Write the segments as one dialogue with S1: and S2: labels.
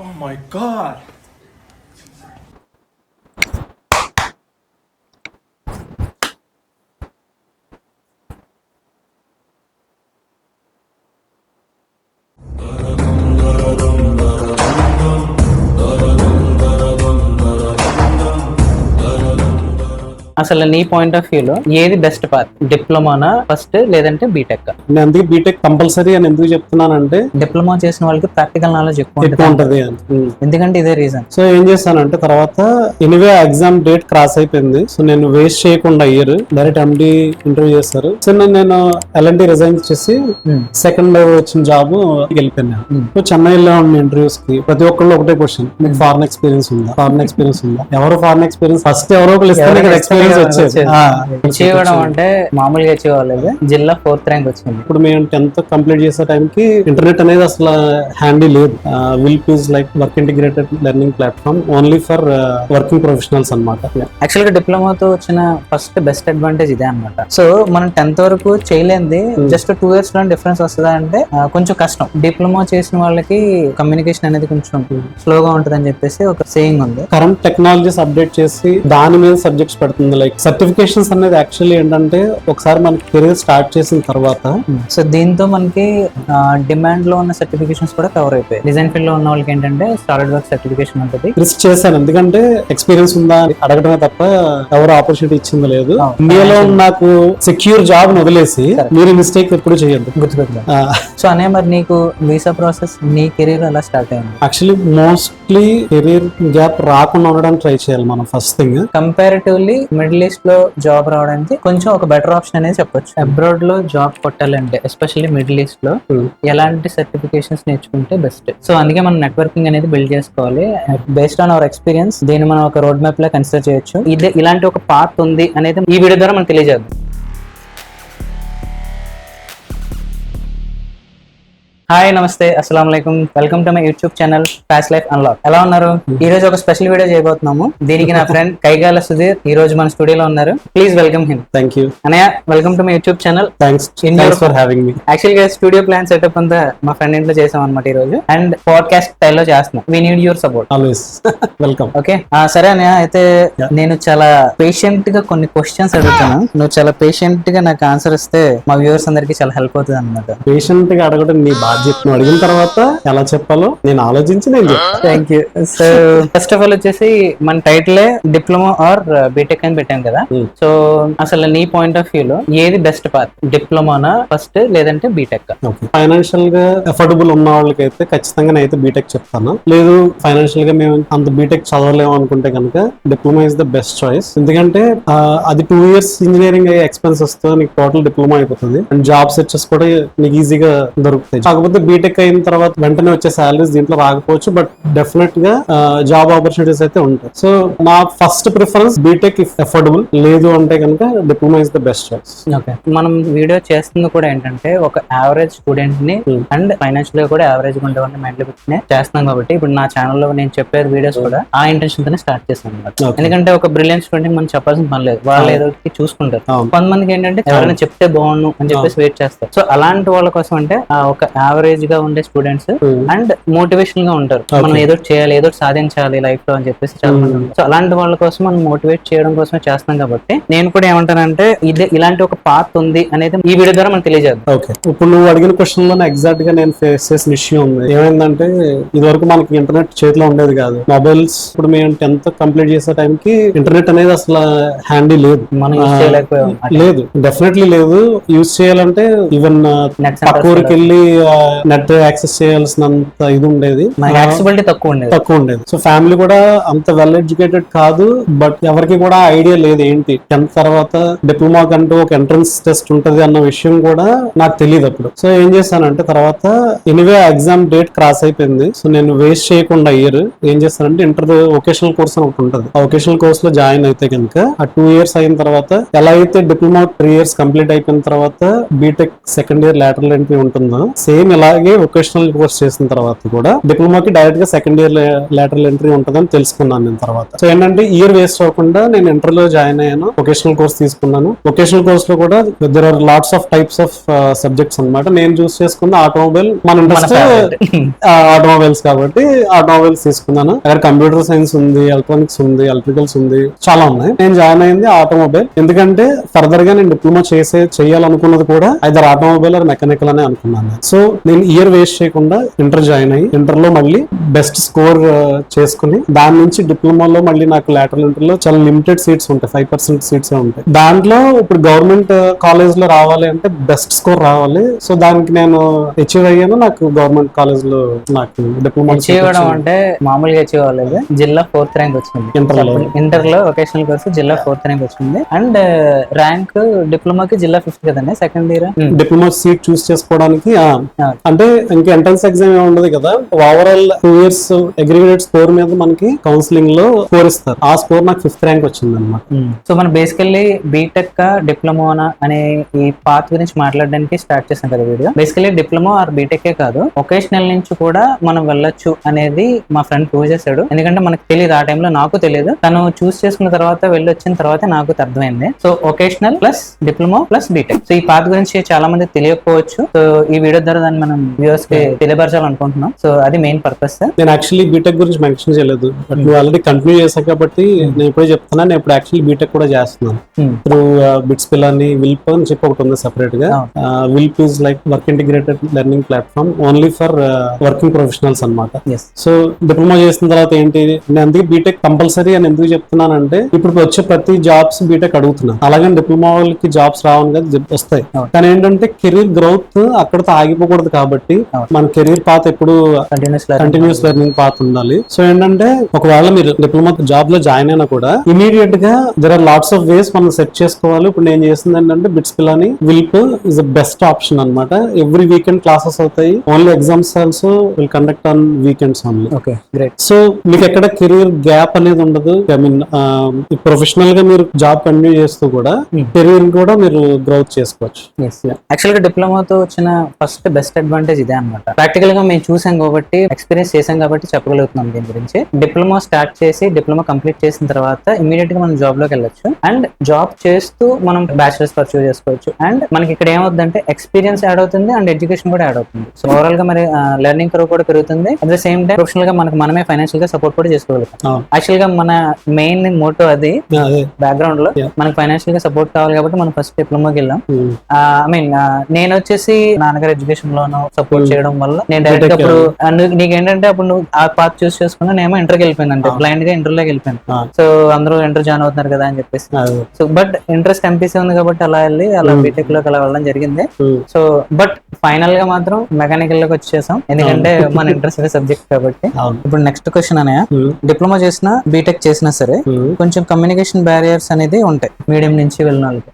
S1: Oh my god.
S2: అసలు నీ point of వ్యూలో ఏది బెస్ట్ పాత్, డిప్లొమానా ఫస్ట్ లేదంటే బీటెక్?
S3: నేను అందుకే బీటెక్ కంపల్సరీ అని ఎందుకు చెప్తున్నానంటే
S2: డిప్లొమా చేసిన వాళ్ళకి ప్రాక్టికల్ నాలెడ్జ్ ఎక్కువ
S3: ఎక్కువ ఉంటది అని.
S2: ఎందుకంటే ఇదే రీజన్.
S3: సో ఏం చేస్తానంటే తర్వాత ఎనీవే ఎగ్జామ్ డేట్ క్రాస్ అయిపోయింది. సో నేను వేస్ట్ చేయకుండా ఇయర్ డైరెక్ట్ ఎండి ఇంటర్వ్యూ చేస్తారు. సో నేను ఎల్ఎన్టీ రిజైన్ చేసి సెకండ్ వచ్చిన జాబ్ వెళ్ళిపోయాను. సో చెన్నైలో ఉన్న ఇంటర్వ్యూస్ కి ప్రతి ఒక్కళ్ళు ఒకటే క్వశ్చన్, మీకు ఫారెన్ ఎక్స్పీరియన్స్ ఉందా, ఫారెన్ ఎక్స్పీరియన్స్ ఉందా? ఎవరు ఫారెన్ ఎక్స్పీరియన్స్ ఫస్ట్ ఎవరో ఒకరు ఇస్తే ఎక్స్పీరియన్స్ వచ్చేది.
S2: అచీవ్ అవ్వడం అంటే మామూలుగా అచీవ్ అవ్వలేదు, జిల్లా 4th ర్యాంక్ వచ్చింది.
S3: ఇప్పుడు మేము 10th కంప్లీట్ చేసే టైంకి ఇంటర్నెట్ అనేది అసలు హ్యాండీ లేదు. విల్ప్ is like work integrated learning platform only for working professionals అనమాట.
S2: యాక్చువల్ గా డిప్లొమాతో వచ్చిన ఫస్ట్ బెస్ట్ అడ్వాంటేజ్ ఇదే అనమాట. సో మనం 10th వరకు చేయలేంది జస్ట్ 2 years లో డిఫరెన్స్ వస్తుందా అంటే కొంచెం కష్టం. డిప్లొమా చేసిన వాళ్ళకి కమ్యూనికేషన్ అనేది కొంచెం స్లోగా ఉంటుంది అని చెప్పేసి ఒక సేయింగ్ ఉంది.
S3: కరెంట్ టెక్నాలజీస్ అప్డేట్ చేసి దాని మీద సబ్జెక్ట్స్ పెడుతుంది. లైక్ సర్టిఫికేషన్స్ అనేది యాక్చువల్లీ ఏంటంటే ఒకసారి మనకి కెరీర్ స్టార్ట్ చేసిన తర్వాత
S2: సో దీంతో మనకి డిమాండ్ లో ఉన్న సర్టిఫికేషన్స్ కూడా కవర్ అయిపోయాయి. డిజైన్ ఫీల్డ్ లో ఉన్న వాళ్ళకి ఏంటంటే సాలిడ్ వర్క్ సర్టిఫికేషన్ ఉంటుంది.
S3: రిస్క్ చేశాను ఎందుకంటే ఎక్స్పీరియన్స్ ఉందా అని అడగడమే తప్ప ఎవరు ఆపర్చునిటీ ఇచ్చింది లేదు. ఇండియాలో నాకు సెక్యూర్ జాబ్ వదిలేసి మీరు మిస్టేక్ ఎప్పుడు చేయొద్దు,
S2: గుర్తుపెట్టుకో. సో అనే మరి నీకు వీసా ప్రాసెస్ నీ కెరీర్ ఎలా స్టార్ట్ అయింది?
S3: యాక్చువల్లీ మోస్ట్లీ కెరీర్ గ్యాప్ రాకుండా ఉండడానికి ట్రై చేయాలి మనం first thing.
S2: Comparatively middle east లో జాబ్ రావడానికి కొంచెం ఒక బెటర్ ఆప్షన్ అనేది చెప్పొచ్చు. అబ్రాడ్ లో జాబ్ కొట్టాలంటే ఎస్పెషల్లీ మిడిల్ ఈస్ట్ లో ఎలాంటి సర్టిఫికేషన్స్ నేర్చుకుంటే బెస్ట్? సో అందుకే మనం నెట్వర్కింగ్ అనేది బిల్డ్ చేసుకోవాలి. బేస్డ్ ఆన్ అవర్ ఎక్స్పీరియన్స్ దీన్ని మనం ఒక రోడ్ మ్యాప్ లా కన్సిడర్ చేయొచ్చు. ఇలాంటి ఒక పాత్ ఉంది అనేది ఈ వీడియో ద్వారా మనం తెలియజేద్దాం. హాయ్, నమస్తే, అస్సలం వాలేకుమ్. Welcome to my YouTube channel fast life unlock. ఎలా ఉన్నారు? ఈ రోజు ఒక స్పెషల్ వీడియో చేయబోతున్నాము. దీనికి నా ఫ్రెండ్ కైగాల సుధీర్ ఈ రోజు మన స్టూడియోలో ఉన్నారు. Please welcome him.
S3: Thank you
S2: అనయ్య, welcome to my YouTube channel.
S3: Thanks for having me.
S2: Actual గా స్టూడియో ప్లాన్ సెటప్ అంతా మా ఫ్రెండ్ ఇంట్లో చేసాం అనమాట ఈ రోజు, అండ్ పాడ్కాస్ట్ స్టైల్లో చేస్తున్నాం. We need your support
S3: always. Welcome.
S2: Okay, సరే అనయ్య, అయితే నేను చాలా పేషెంట్ గా కొన్ని క్వశ్చన్స్ అడుగుతాను. నువ్వు చాలా పేషెంట్ గా నాకు ఆన్సర్ ఇస్తే మా వ్యూవర్స్ అందరికి చాలా హెల్ప్ అవుతుంది అనమాట.
S3: పేషెంట్ గా అడగడం నీ బాధ్యత. నువ్వు అడిగిన తర్వాత ఎలా చెప్పాలో నేను ఆలోచించి నేను చెప్తాను.
S2: Thank you. So first of all వచ్చేసి మన టైటిలే డిప్లొమా ఆర్ బీటెక్ అని పెట్టాం కదా. సో అసలు నీ పాయింట్ ఆఫ్ వ్యూలో ఏది బెస్ట్ పాత్, డిప్లొమానా ఫస్ట్ లేదంటే బీటెక్?
S3: ఫైనాన్షియల్ గా ఎఫోర్డబుల్ ఉన్న వాళ్ళకైతే ఖచ్చితంగా నేనైతే బీటెక్ చెప్తాను. లేదు ఫైనాన్షియల్ గా మేము అంత బీటెక్ చదవలేము అనుకుంటే కనుక diploma is the best choice. ఎందుకంటే అది 2 years ఇంజనీరింగ్ అయ్యే ఎక్స్పెన్సెస్ తో నీకు టోటల్ డిప్లొమా అయిపోతుంది అండ్ జాబ్ సెర్చెస్ కూడా నీకు ఈజీగా దొరుకుతాయి. కాకపోతే బీటెక్ అయిన తర్వాత వెంటనే వచ్చే సాలరీస్ దీంట్లో రాకపోవచ్చు, బట్ డెఫినెట్ గా జాబ్ ఆపర్చునిటీస్ అయితే ఉంటాయి. సో నా first preference BTech if affordable. లేదు అంటే కనుక diploma is the best choice.
S2: Okay, మనం వీడియో చేస్తుంది కూడా ఏంటంటే ఒక యావరేజ్ స్టూడెంట్ ని అండ్ ఫైనాన్షియల్ గా కూడా యావరేజ్ గా ఉండేవాడిని మెంటల్ పెట్టుకునే చేస్తున్నాం. కాబట్టి ఇప్పుడు నా ఛానల్లో నేను చెప్పే వీడియోస్ కూడా ఆ ఇంటెన్షన్ తోనే స్టార్ట్ చేస్తాను అనమాట. ఎందుకంటే ఒక బ్రిలియన్స్ స్టూడెంట్ మనం చెప్పాల్సిన పని లేదు, వాళ్ళు ఏదో చూసుకుంటారు. కొంతమందికి ఏంటంటే ఎవరైనా చెప్తే బాగుండు అని చెప్పేసి వెయిట్ చేస్తారు. సో అలాంటి వాళ్ళ కోసం అంటే ఒక యావరేజ్ గా ఉండే స్టూడెంట్స్ అండ్ మోటివేషన్ గా ఉంటారు. మనం ఏదో చేయాలి, ఏదో సాధించాలి లైఫ్ లో అని చెప్పేసి చాలా మంది ఉంటారు. సో అలాంటి వాళ్ళ కోసం మనం మోటివేట్ చేయడం కోసమే చేస్తున్నాం. కాబట్టి నేను కూడా ఏమంటానంటే ఇలాంటి ఒక పాత్ ఉంది అనేది ఈ వీడియో ద్వారా మనం తెలియజేద్దాం.
S3: ఓకే, ఇప్పుడు నువ్వు అడిగిన క్వశ్చన్ లో ఎగ్జాక్ట్ గా నేను ఫేస్ చేసిన ఇష్యూ ఉంది. ఏమైందంటే ఇది వరకు మనకి ఇంటర్నెట్ చేతిలో ఉండేది కాదు, మొబైల్స్. ఇప్పుడు మేము 10th కంప్లీట్ చేసే టైంకి ఇంటర్నెట్ అనేది అసలు హ్యాండీ లేదు,
S2: మనం యూజ్ చేయలేకపోయాం.
S3: లేదు, డెఫినెట్లీ లేదు. యూజ్ చేయాలంటే ఈవెన్ పక్క ఊరికి వెళ్ళి నెట్ యాక్సెస్ చేయాల్సినంత ఇది ఉండేది,
S2: యాక్సెసిబిలిటీ తక్కువ
S3: ఉండేది. సో ఫ్యామిలీ కూడా అంత వెల్ ఎడ్యుకేటెడ్ కాదు, బట్ ఎవరికి కూడా ఐడియా లేదు ఏంటి 10th తర్వాత డిప్లొమా కంటూ ఒక ఎంట్రన్స్ టెస్ట్ ఉంటది అన్న విషయం కూడా నాకు తెలియదు అప్పుడు. సో ఏం చేశానంటే తర్వాత ఎనీవే ఎగ్జామ్ డేట్ క్రాస్ అయిపోయింది. సో నేను వేస్ట్ చేయకుండా ఇయర్ ఏం చేస్తానంటే ఇంటర్ వొకేషనల్ కోర్స్ అని ఒకటి ఉంటుంది. ఆ వొకేషనల్ కోర్స్ లో జాయిన్ అయితే కనుక ఆ 2 years అయిన తర్వాత ఎలా అయితే డిప్లొమా 3 years కంప్లీట్ అయిపోయిన తర్వాత BTech second year lateral entry ఉంటుందో సేమ్ ఇలాగే వొకేషనల్ కోర్స్ చేసిన తర్వాత కూడా డిప్లొమాకి డైరెక్ట్ గా సెకండ్ ఇయర్ లేటరల్ ఎంట్రీ ఉంటుందని తెలుసుకున్నాను నేను తర్వాత. సో ఏంటంటే ఇయర్ వేస్ట్ అవ్వకుండా నేను ఇంటర్ లో జాయిన్ అయ్యాను, వొకేషనల్ కోర్స్ తీసుకున్నాను. వొకేషనల్ కోర్స్ లో కూడా there are lots of types of subjects అన్నమాట. నేను చూస్ చేసుకున్న ఆటోమొబైల్, మన ఇంట్రెస్ట్ ఆటోమొబైల్స్ కాబట్టి ఆటోమొబైల్స్ తీసుకున్నాను. అక్కడ కంప్యూటర్ సైన్స్ ఉంది, ఎలక్ట్రానిక్స్ ఉంది, ఎలక్ట్రికల్స్ ఉంది, చాలా ఉన్నాయి. నేను జాయిన్ అయింది ఆటోమొబైల్. ఎందుకంటే ఫర్దర్ గా నేను డిప్లొమా చేయాలనుకున్నది కూడా ఐదర్ ఆటోమొబైల్ ఆర్ మెకానికల్ అనే అనుకున్నాను. సో నేను ఇయర్ వేస్ట్ చేయకుండా ఇంటర్ జాయిన్ అయ్యి ఇంటర్ లో మళ్ళీ బెస్ట్ స్కోర్ చేసుకుని దాని నుంచి డిప్లొమాలో మళ్ళీ నాకు లేటరల్ ఇంటర్ లో చాలా లిమిటెడ్ సీట్స్ ఉంటాయి, 5% సీట్స్ ఉంటాయి. దాంట్లో ఇప్పుడు గవర్నమెంట్ కాలేజ్ లో రావాలి అంటే బెస్ట్ స్కోర్ రావాలి. సో దానికి నేను అచీవ్ అయ్యాను. నాకు గవర్నమెంట్ కాలేజ్ లో నాకు డిప్లొమా
S2: అచీవ్ అవ్వడం అంటే మామూలుగా అచీవ్ అవ్వలేదు. జిల్లా 4th ర్యాంక్ వచ్చింది ఇంటర్ లో వొకేషనల్ కోర్స్, జిల్లా 4th ర్యాంక్ వచ్చింది. అండ్ ర్యాంక్ డిప్లొమాకి జిల్లా 5th కదండి సెకండ్ ఇయర్.
S3: డిప్లొమా సీట్ చూస్ చేసుకోవడానికి అంటే ఇంకా ఎంట్రన్స్ ఎగ్జామ్ ఏమి ఉండదు కదా, ఓవరాల్ 2 years అగ్రిగేట్ స్కోర్ మీద మనకి కౌన్సిలింగ్ లో స్కోర్ ఇస్తారు. ఆ స్కోర్ నాకు 5th ర్యాంక్ వచ్చింది అనమాట.
S2: సో మనం బేసికల్లీ బీటెక్ డిప్లొమా అనే ఈ పాత్ గురించి మాట్లాడడానికి స్టార్ట్ చేసాం కదా video. Basically diploma or BTech కాదు, వొకేషనల్ నుంచి కూడా మనం వెళ్ళొచ్చు అనేది మా ఫ్రెండ్ ప్రూవ్ చేశాడు. ఎందుకంటే మనకు తెలియదు, ఆ టైంలో నాకు తెలియదు. తను చూస్ చేసుకున్న తర్వాత వెళ్ళి వచ్చిన తర్వాత నాకు అర్థమైంది. So vocational plus diploma plus BTech. So ఈ పాత్ గురించి చాలా మంది తెలియకపోవచ్చు. సో ఈ వీడియో ద్వారా దాన్ని మనం వ్యూవర్స్ కి తెలియపరచాలనుకుంటున్నాం. సో అది మెయిన్ పర్పస్.
S3: నేను యాక్చువల్లీ బీటెక్ గురించి మెన్షన్ చేయలేదు, బట్ నువ్వు ఆల్రెడీ కంటిన్యూ చేశావు కాబట్టి నేను ఇప్పుడే చెప్తున్నా. నేను ఇప్పుడు యాక్చువల్లీ బీటెక్ కూడా చేస్తున్నాను త్రూ బిట్స్ పిల్లని విల్ప్ అని చెప్పి ఒకటి ఉంది సెపరేట్ గా. విల్ప్ is like work integrated learning platform only for working professionals అనమాట. సో డిప్లొమా చేసిన తర్వాత ఏంటి, నేను అందుకే బీటెక్ కంపల్సరీ అని ఎందుకు చెప్తున్నానంటే ఇప్పుడు వచ్చే ప్రతి జాబ్స్ బీటెక్ అడుగుతున్నాను. అలాగే డిప్లొమా వాళ్ళకి జాబ్స్ రావని కదా వస్తాయి, కానీ ఏంటంటే కెరీర్ గ్రోత్ అక్కడతో ఆగిపోకూడదు. కాబట్టి మన కెరీర్ పాత్ ఎప్పుడు కంటిన్యూస్ లెర్నింగ్ పాత్ ఉండాలి. సో ఏంటంటే ఒకవేళ మీరు డిప్లొమా జాబ్ లో జాయిన్ అయినా కూడా ఇమీడియట్ గా there are lots of ways మనం సెట్ చేసుకోవాలి. ఇప్పుడు నేను చేసింది ఏంటంటే BITS Pilani WILP is the best option అనమాట. ఎవ్రీ వీకెండ్ క్లాసెస్ అవుతాయి, only exams also will conduct on weekends only.
S2: Okay great.
S3: So మీకు ఎక్కడ కెరీర్ గ్యాప్ అనేది ఉండదు. ఐ మీన్ ప్రొఫెషనల్ గా మీరు జాబ్ కంటిన్యూ చేస్తూ కూడా కెరీర్ కూడా మీరు గ్రోత్ చేసుకోవచ్చు.
S2: యాక్చువల్ గా డిప్లొమాతో వచ్చిన ఫస్ట్ బెస్ట్ అడ్వాంటేజ్ ఇదే అనమాట. ప్రాక్టికల్ గా మేము చూసాం కాబట్టి, ఎక్స్పీరియన్స్ చేసాం కాబట్టి చెప్పగలుగుతున్నాం దీని గురించి. డిప్లొమా స్టార్ట్ చేసి డిప్లొమా కంప్లీట్ చేసిన తర్వాత ఇమీడియట్ గా మనం జాబ్ లోకి వెళ్ళొచ్చు. అండ్ జాబ్ చేస్తూ మనం బ్యాచిలర్స్ పర్సూ చేసుకోవచ్చు. అండ్ మనకి ఇక్కడ ఏమవుతుందంటే ఎక్స్పీరియన్స్ యాడ్ అవుతుంది అండ్ ఎడ్యుకేషన్ కూడా యాడ్ అవుతుంది. సో ఓవరాల్ గా మరి లెర్నింగ్ కర్వ్ కూడా పెరుగుతుంది. At the same time professional గా మనమే ఫైనాన్షియల్ గా సపోర్ట్ కూడా చేసుకోగలుగుతాం. యాక్చువల్ గా మన మెయిన్ మోటో అది బ్యాక్గ్రౌండ్ లో మనకి ఫైనాన్షియల్ గా సపోర్ట్ కావాలి కాబట్టి మనం ఫస్ట్ డిప్లొమాకి వెళ్ళాం. ఐ మీన్ నేను వచ్చేసి నాన్నగారు ఎడ్యుకేషన్ లోను సపోర్ట్ చేయడం వల్ల నేను డైరెక్ట్ అప్పుడు నీకేంటంటే అప్పుడు నువ్వు ఆ పాత్ చూస్ చేసుకున్నా నేమో ఇంటర్కి వెళ్ళిపోయాను, అంటే బ్లైండ్ గా ఇంటర్ లోకి వెళ్ళిపోయాను. సో అందరూ ఇంటర్ జాయిన్ అవుతున్నారు కదా అని చెప్పేసి. సో బట్ ఇంట్రెస్ట్ ఎంపీసీ ఉంది కాబట్టి అలా వెళ్ళి అలా బీటెక్ లోకి అలా వెళ్ళడం జరిగింది. సో బట్ ఫైనల్ గా మాత్రం మెకానికల్ లోకి వచ్చేసాం, ఎందుకంటే మన ఇంట్రెస్ట్ సబ్జెక్ట్ కాబట్టి. ఇప్పుడు నెక్స్ట్ క్వశ్చన్ అనే, డిప్లొమా చేసినా బీటెక్ చేసినా సరే కొంచెం కమ్యూనికేషన్ బ్యారియర్స్ అనేది ఉంటాయి మీడియం నుంచి వెళ్ళిన వాళ్ళకి.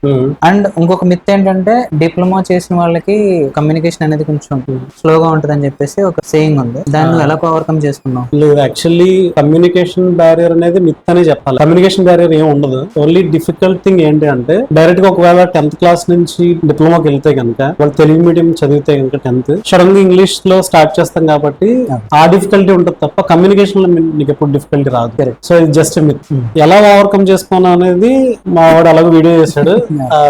S2: అండ్ ఇంకొక మిత్ ఏంటంటే డిప్లొమా చేసిన వాళ్ళకి కమ్యూనికేషన్ అనేది కొంచెం స్లోగా ఉంటది అని చెప్పేసి ఒక సేయింగ్ ఉంది. దాన్ని ఎలా ఓవర్కమ్ చేసుకున్నాం?
S3: లేదు, యాక్చువల్లీ కమ్యూనికేషన్ బ్యారియర్ అనేది మిత్ అనే చెప్పాలి. కమ్యూనికేషన్ బ్యారియర్ ఏం ఉండదు. ఓన్లీ డిఫికల్ట్ థింగ్ ఏంటి అంటే డైరెక్ట్ గా ఒకవేళ 10th క్లాస్ నుంచి డిప్లొమాకి వెళ్తే కనుక వాళ్ళు తెలుగు మీడియం చదివితే కనుక 10th సడన్ గా ఇంగ్లీష్ లో స్టార్ట్ చేస్తాం కాబట్టి ఆ డిఫికల్టీ ఉంటుంది తప్ప కమ్యూనికేషన్ లో మీకు ఎప్పుడు డిఫికల్టీ రాదు. సో ఇది జస్ట్ మిత్. ఎలా ఓవర్కమ్ చేసుకోవడం అనేది మా వాడు అలాగే వీడియో చేశాడు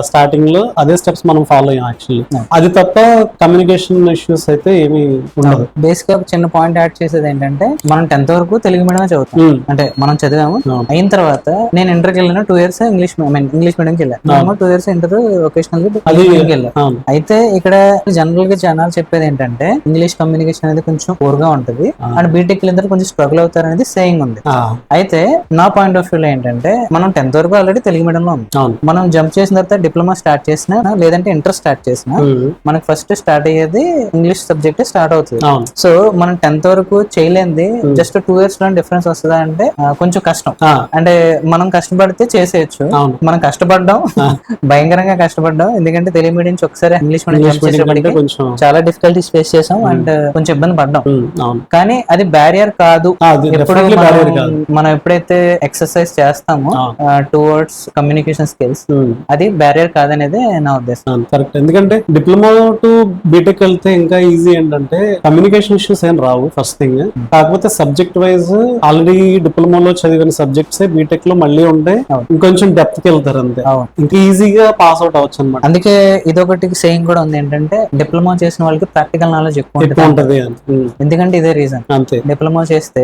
S3: స్టార్టింగ్ లో, అదే స్టెప్స్ మనం ఫాలో అయ్యాం యాక్చువల్లీ. అది తప్ప కమ్యూనికేషన్ ఇష్యూస్ అయితే ఏమి ఉండదు.
S2: బేసిక్ గా చిన్న పాయింట్ యాడ్ చేసేది ఏంటంటే మనం 10th వరకు తెలుగు మీడియం చదువుతాం, అంటే మనం చదివాము. అయిన తర్వాత నేను ఇంటర్కి వెళ్ళిన 2 years ఇంగ్లీష్ మీడియంకి వెళ్ళాను, 2 years ఇంటర్ వొకేషనల్ వెళ్ళాను. అయితే ఇక్కడ జనరల్ గా జనాలు చెప్పేది ఏంటంటే ఇంగ్లీష్ కమ్యూనికేషన్ అనేది కొంచెం పూర్ గా ఉంటది అండ్ బీటెక్ వెళ్ళిన కొంచెం స్ట్రగుల్ అవుతారు అనేది సేయింగ్ ఉంది. అయితే నా పాయింట్ ఆఫ్ వ్యూ లో ఏంటంటే మనం 10th వరకు ఆల్రెడీ తెలుగు మీడియం లో ఉంది. మనం జంప్ చేసిన తర్వాత డిప్లొమా స్టార్ట్ చేసినా లేదంటే ఇంటర్ స్టార్ట్ చేసినా మనకి ఫస్ట్ స్టార్ట్ అయ్యేది ఇంగ్లీష్ సబ్జెక్ట్ స్టార్ట్ అవుతుంది. సో మనం 10th వరకు చేయలేంది జస్ట్ 2 years లో డిఫరెన్స్ వస్తుందా అంటే కొంచెం కష్టం. అంటే మనం కష్టపడితే చేసేయచ్చు, మనం కష్టపడ్డాం భయంకరంగా కష్టపడ్డాం. ఎందుకంటే తెలుగు మీడియం నుంచి ఒకసారి ఇంగ్లీష్ మీడియం జంప్ చేసేప్పటికి
S3: కొంచెం
S2: చాలా డిఫికల్టీస్ ఫేస్ చేసాం అండ్ కొంచెం ఇబ్బంది పడ్డాం.
S3: అవును,
S2: కానీ అది బ్యారియర్ కాదు.
S3: అది definitely barrier కాదు.
S2: మనం ఎప్పుడైతే ఎక్సర్సైజ్ చేస్తామో టువర్డ్స్ కమ్యూనికేషన్ స్కిల్స్, అది బ్యారియర్ కాదనేది నా ఉద్దేశం.
S3: కరెక్ట్. ఎందుకంటే డిప్లొమా టు బీటెక్ వెళ్తే ఇంకా ఈజీ ఏంటంటే కమ్యూనికేషన్ ఇష్యూస్ ఏం రావు ఫస్ట్ థింగ్. కాకపోతే సబ్జెక్ట్ వైజ్ ఆల్రెడీ డిప్లొమాలో చదివిన సబ్జెక్ట్స్ బీటెక్ లో మళ్ళీ ఉంటే ఇంకొంచెం డెప్త్ కి వెళ్తారు అంతే, ఇంకా ఈజీగా పాస్ అవుట్ అవ్వచ్చు అనమాట.
S2: అందుకే ఇదొకటి సేయింగ్ కూడా ఉంది ఏంటంటే డిప్లొమా చేసిన వాళ్ళకి ప్రాక్టికల్ నాలెడ్జ్ ఎక్కువ
S3: ఉంటది.
S2: ఎందుకంటే ఇదే రీజన్.
S3: అంతే,
S2: డిప్లొమా చేస్తే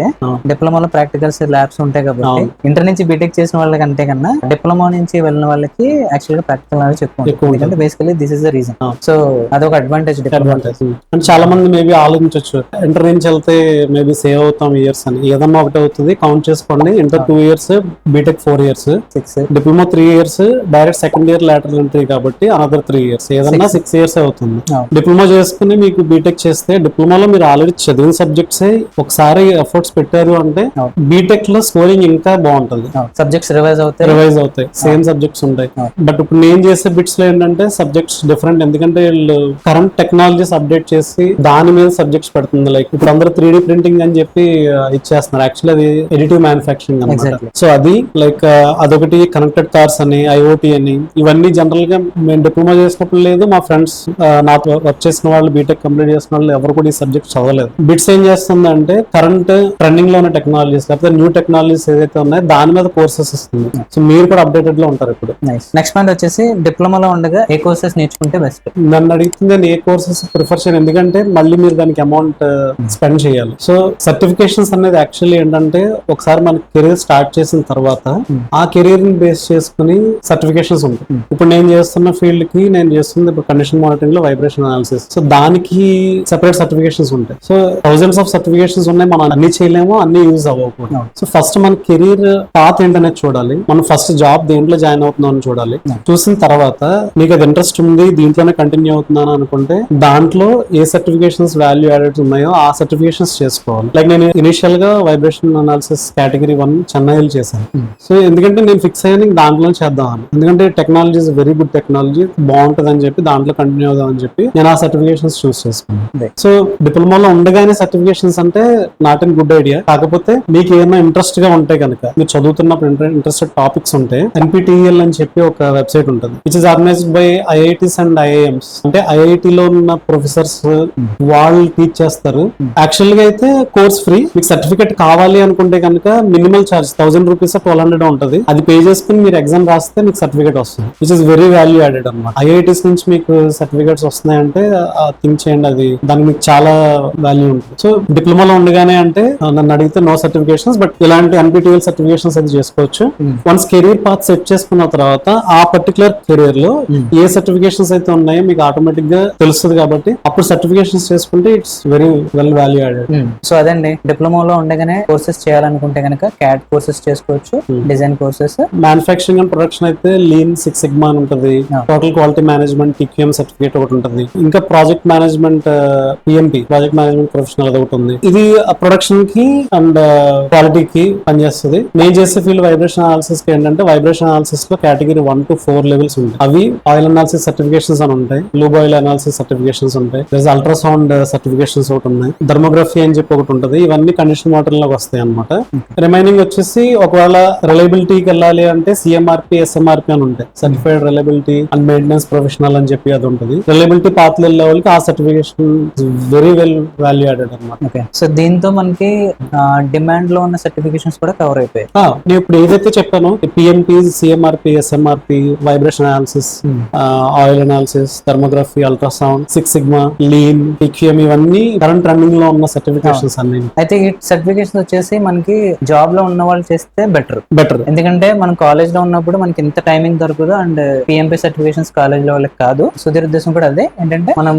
S2: డిప్లొమాలో ప్రాక్టికల్స్ ల్యాబ్స్ ఉంటాయి కాబట్టి ఇంటర్ నుంచి బీటెక్ చేసిన వాళ్ళకి అంతే కన్నా డిప్లొమా నుంచి వెళ్ళిన వాళ్ళకి యాక్చువల్ గా ప్రాక్టికల్ నాలెడ్జ్ ఎక్కువ ఉంటుంది. Basically this is the reason. So అదొక అడ్వాంటేజ్.
S3: అంటే చాలా మంది మేబీ ఆలోచించవచ్చు ఇంటర్ నుంచి వెళ్తే మేబీ సేవ్ అవుతాం ఇయర్స్ అని. ఏదన్నా ఒకటి అవుతుంది, కౌంట్ చేసుకోండి. Inter 2 years, BTech 4 years, 6, diploma 3 years, direct second year lateral entry కాబట్టి అనదర్ 3 years, ఏదన్నా 6 years అవుతుంది. డిప్లొమా చేసుకుని మీకు బీటెక్ చేస్తే డిప్లొమాలో మీరు ఆల్రెడీ చదివిన సబ్జెక్ట్స్ ఒకసారి ఎఫర్ట్స్ పెట్టారు అంటే బీటెక్ లో స్కోరింగ్ ఇంకా బాగుంటది.
S2: సబ్జెక్ట్స్ రివైజ్
S3: అవుతాయి, సేమ్ సబ్జెక్ట్స్ ఉంటాయి. బట్ ఇప్పుడు నేను చేసే బిట్స్ లో ఏంటంటే సబ్జెక్ట్స్ డిఫరెంట్. ఎందుకంటే వీళ్ళు కరెంట్ టెక్నాలజీస్ అప్డేట్ చేసి దాని మీద సబ్జెక్ట్స్ పెడుతుంది. లైక్ ఇప్పుడు అందరూ 3D ప్రింటింగ్ అని చెప్పి ఇచ్చేస్తున్నారు. యాక్చువల్లీ అది ఎడిటివ్ మ్యానుఫాక్చరింగ్ అనమాట. సో అది లైక్ అదొకటి, కనెక్టెడ్ కార్స్ అని, ఐఓటీ అని, ఇవన్నీ జనరల్ గా మేము డిప్లొమా చేసినప్పుడు లేదు. మా ఫ్రెండ్స్ నాతో వర్క్ చేసిన వాళ్ళు, బీటెక్ కంప్లీట్ చేసిన వాళ్ళు ఎవరు కూడా ఈ సబ్జెక్ట్ చదవలేదు. బిట్స్ ఏం చేస్తుంది అంటే కరెంట్ ట్రెండింగ్ లో ఉన్న టెక్నాలజీస్ లేకపోతే న్యూ టెక్నాలజీస్ ఏదైతే ఉన్నాయో దాని మీద కోర్సెస్ ఇస్తుంది. సో మీరు కూడా అప్డేటెడ్ లో ఉంటారు ఇప్పుడు.
S2: నెక్స్ట్ పాయింట్ వచ్చేసి డిప్లొమాలో ఉండగా ఏ కోర్సెస్ నేర్చుకుంటే బెస్ట్?
S3: నన్ను అడిగితే నేను ఏ కోర్సెస్ ప్రిఫర్ చేయను, ఎందుకంటే మళ్ళీ మీరు దానికి అమౌంట్ స్పెండ్ చేయాలి. సో సర్టిఫికేషన్స్ అనేది యాక్చువల్లీ ఏంటంటే ఒకసారి మన కెరీర్ స్టార్ట్ చేసిన తర్వాత ఆ కెరీర్ ని బేస్ చేసుకుని సర్టిఫికేషన్స్ ఉంటాయి. ఇప్పుడు నేను చేస్తున్న ఫీల్డ్ కి నేను చేస్తుంది ఇప్పుడు కండిషన్ మానిటరింగ్ లో వైబ్రేషన్ అనాలిసిస్. సో దానికి సెపరేట్ సర్టిఫికేషన్స్ ఉంటాయి. సో థౌసండ్స్ ఆఫ్ సర్టిఫికేషన్స్ ఉన్నాయి, మనం అన్ని చేయలేము, అన్ని యూజ్ అవ్వకూడదు. సో ఫస్ట్ మన కెరీర్ పాత్ ఏంటనేది చూడాలి. మనం ఫస్ట్ జాబ్ దేంట్లో జాయిన్ అవుతున్నాం అని చూడాలి. చూసిన తర్వాత మీకు అది ఇంట్రెస్ట్ ఉంది, దీంట్లోనే కంటిన్యూ అవుతున్నాను అనుకుంటే దాంట్లో ఏ సర్టిఫికేషన్స్ వాల్యూ యాడెడ్ ఉన్నాయో ఆ సర్టిఫికేషన్స్ చేసుకోవాలి. లైక్ నేను ఇనిషియల్ గా వైబ్రేషన్ అనాలిసిస్ కేటగిరీ 1 చెన్నైలో చేశాను. సో ఎందుకంటే నేను ఫిక్స్ అయ్యాను దాంట్లో చేద్దాం అని, ఎందుకంటే technology is very good technology, బాగుంటది అని చెప్పి దాంట్లో కంటిన్యూ అవుదాం అని చెప్పి నేను ఆ సర్టిఫికేషన్స్ చూస్ చేసుకున్నాను. సో డిప్లొమాలో ఉండగానే సర్టిఫికేషన్స్ అంటే నాట్ ఇన్ గుడ్ ఐడియా. కాకపోతే మీకు ఏమైనా ఇంట్రెస్ట్ గా ఉంటే కనుక, మీరు చదువుతున్నప్పుడు ఇంట్రెస్టెడ్ టాపిక్స్ ఉంటే NPTEL అని చెప్పి ఒక వెబ్సైట్ ఉంటుంది, which is organised by IITs and IIMs. అంటే ఐఐటి లో ఉన్న ప్రొఫెసర్స్ వాళ్ళు టీచ్ చేస్తారు. యాక్చువల్ గా అయితే కోర్స్ ఫ్రీ. మీకు సర్టిఫికేట్ కావాలి అనుకుంటే కనుక మినిమల్ ఛార్జ్ 1000 రూపీస్ 1200 ఉంటుంది. అది పే చేసుకుని మీరు ఎగ్జామ్ రాస్తే మీకు సర్టిఫికేట్ వస్తుంది, which is very value added అనమాట. IITs నుంచి మీకు సర్టిఫికేట్స్ వస్తున్నాయంటే థింక్ చేయండి, అది దానికి మీకు చాలా వాల్యూ ఉంటుంది. సో డిప్లొమాలో ఉండగానే అంటే నన్ను అడిగితే నో సర్టిఫికేషన్స్, బట్ ఇలాంటి NPTEL సర్టిఫికేషన్స్ అది చేసుకోవచ్చు. వన్స్ కెరీర్ పాత్ సెట్ చేసుకున్న తర్వాత ఆ పర్టికులర్ కెరీర్ లో ఏ సర్టిఫికేషన్స్ అయితే ఉన్నాయో మీకు ఆటోమేటిక్ గా తెలుస్తుంది. కాబట్టి అప్పుడు సర్టిఫికేషన్స్ చేసుకుంటే it's very well value added.
S2: So అదండి, డిప్లొమాలో ఉండగానే కోర్సెస్ చేయాలనుకుంటే కనుక CAD కోర్సెస్ చేసుకోవచ్చు, design courses.
S3: Manufacturing and production అయితే లీన్ 6 Sigma అని ఉంటుంది, total quality management TQM certificate ఒకటి ఉంటుంది, ఇంకా project management PMP project management professional అది ఒకటి ఉంది. ఇది ప్రొడక్షన్ కి అండ్ క్వాలిటీకి పనిచేస్తుంది. నేను చేసే ఫీల్డ్ వైబ్రేషన్ అనాలిసిస్ కి ఏంటంటే వైబ్రేషన్ అనాలిసిస్ లో కేటగిరీ 1 to 4 లెవెల్స్ ఉంటాయి. అవి ఆయిల్ అనాలిసిస్ సర్టిఫికేషన్స్ అని ఉంటాయి, లూబ్ ఆయిల్ అనాలిసిస్ సర్టిఫికేషన్స్ ఉంటాయి, అల్ట్రాసౌండ్ సర్టిఫికేషన్స్ ఒకటి ఉన్నాయి, థర్మోగ్రఫీ అని చెప్పి ఒకటి ఉంటుంది. ఇవన్నీ కండిషన్ మోటార్ లోకి వస్తాయి అనమాట. రిమైనింగ్ వచ్చేసి ఒకవేళ రిలయబిలిటీకి వెళ్ళాలి అంటే CMRP SMRP అని ఉంటాయి, certified reliability and maintenance professional అని చెప్పి అది ఉంటుంది. రిలయబిలిటీ పాత్ వెళ్ళే వాళ్ళకి ఆ certification very well value added అనమాట.
S2: సో దీంతో మనకి డిమాండ్ లో ఉన్న సర్టిఫికేషన్స్ కూడా కవర్ అయిపోయాయి.
S3: నేను ఇప్పుడు ఏదైతే చెప్పానో PMP CMRP SMRP vibration analysis oil analysis thermography ultrasound 6 Sigma lean TQM ఇవన్నీ కరెంట్ రన్నింగ్ లో ఉన్న సర్టిఫికేషన్స్ అన్ని.
S2: అయితే ఈ సర్టిఫికేషన్స్ వచ్చేసి మనకి జాబ్ లో ఉన్న వాళ్ళు చేస్తే బెటర్. ఎందుకంటే మనం కాలేజ్ లో ఉన్నప్పుడు మనకి ఇంత టైమింగ్ దొరకదు అండ్ PMP సర్టిఫికేషన్స్ కాలేజ్ లో వాళ్ళకి కాదు. సుధీర్ ఉద్దేశం కూడా అదే, ఏంటంటే మనం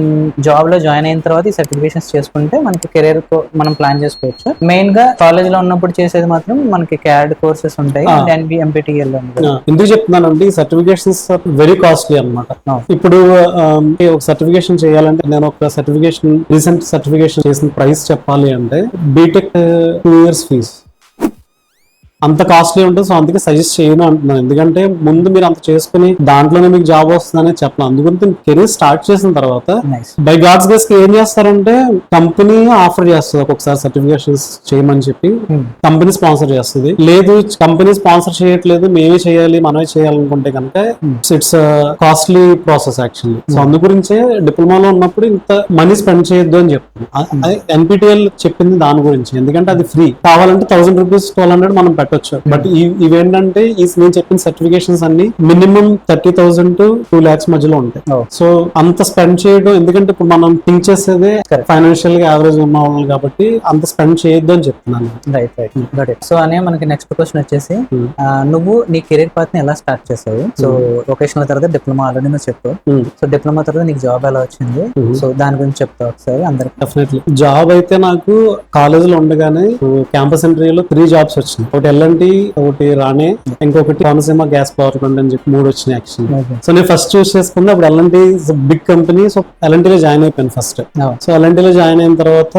S2: జాబ్ లో జాయిన్ అయిన తర్వాత ఈ సర్టిఫికేషన్స్ చేసుకుంటే మనకి కెరీర్ మనం ప్లాన్ చేసుకోవచ్చు. మెయిన్ గా కాలేజ్ లో ఉన్నప్పుడు చేసేది మాత్రం మనకి CAD కోర్సెస్ ఉంటాయి అండ్ NPTEL.
S3: ఎందుకు చెప్తున్నానంటే ఈ సర్టిఫికేషన్స్ వెరీ కాస్ట్లీ అనమాట. ఇప్పుడు ఒక సర్టిఫికేషన్ చేయాలంటే నేను ఒక సర్టిఫికేషన్ రీసెంట్ సర్టిఫికేషన్ చేసిన ప్రైస్ చెప్పాలి అంటే బీటెక్ 2 years ఫీజ్ అంత కాస్ట్లీ ఉంటుంది. సో అందుకే సజెస్ట్ చేయను అంటున్నాను. ఎందుకంటే ముందు మీరు అంత చేసుకుని దాంట్లోనే మీకు జాబ్ వస్తుందని చెప్పను. అందుగురించి కెరీర్ స్టార్ట్ చేసిన తర్వాత
S2: నైస్.
S3: బై గాడ్స్ గ్రేస్ ఏం చేస్తారంటే కంపెనీ ఆఫర్ చేస్తుంది ఒక్కొక్కసారి సర్టిఫికేషన్స్ చేయమని చెప్పి, కంపెనీ స్పాన్సర్ చేస్తుంది. లేదు కంపెనీ స్పాన్సర్ చేయట్లేదు, మేమే చేయాలి, మనమే చేయాలనుకుంటే కనుక it's costly process actually. So అందు గురించే డిప్లొమాలో ఉన్నప్పుడు ఇంత మనీ స్పెండ్ చేయొద్దు అని చెప్తాను. ఎన్పిటిఎల్ చెప్పింది దాని గురించి, ఎందుకంటే అది ఫ్రీ. కావాలంటే 1000 రూపీస్ 1200 మనం పెట్టొచ్చు. బట్ ఇవేంటంటే నేను చెప్పిన సర్టిఫికేషన్స్ అన్ని మినిమం 30,000 to 2 lakhs మధ్యలో ఉంటాయి. సో అంత స్పెండ్ చేయడం, ఎందుకంటే ఇప్పుడు మనం థింక్ చేసేదే ఫైనాన్షియల్ గా యావరేజ్ ఉన్న వాళ్ళు కాబట్టి అంత స్పెండ్ చేయొద్దు అని చెప్తున్నాను.
S2: Right right got it. So అనే మనకి నెక్స్ట్ క్వశ్చన్ వచ్చేసి, నువ్వు నీ కెరీర్ పాత్ ని ఎలా స్టార్ట్ చేసావు? సో వొకేషనల్ తర్వాత డిప్లొమా ఆల్రెడీ నువ్వు చెప్పు. సో డిప్లొమా తర్వాత నీకు జాబ్ ఎలా వచ్చింది? సో దాని గురించి చెప్తావు ఒకసారి అందరికి.
S3: డెఫినెట్లీ. జాబ్ అయితే నాకు కాలేజ్ లో ఉండగానే క్యాంపస్ ఇంటర్వ్యూలో 3 jobs వచ్చినాయి. ఒకటి ఎల్ఎన్టీ, ఒకటి రాణే, ఇంకొకటి కోనసీమ గ్యాస్ పవర్ ప్లాంట్ అని చెప్పి 3 వచ్చినాయి యాక్చువల్లీ. సో నేను ఫస్ట్ చూస్ చేసుకుంది అప్పుడు L and T big company. So L and T లో జాయిన్ అయిపోయాను ఫస్ట్. సో ఎల్ఎన్టీ లో జాయిన్ అయిన తర్వాత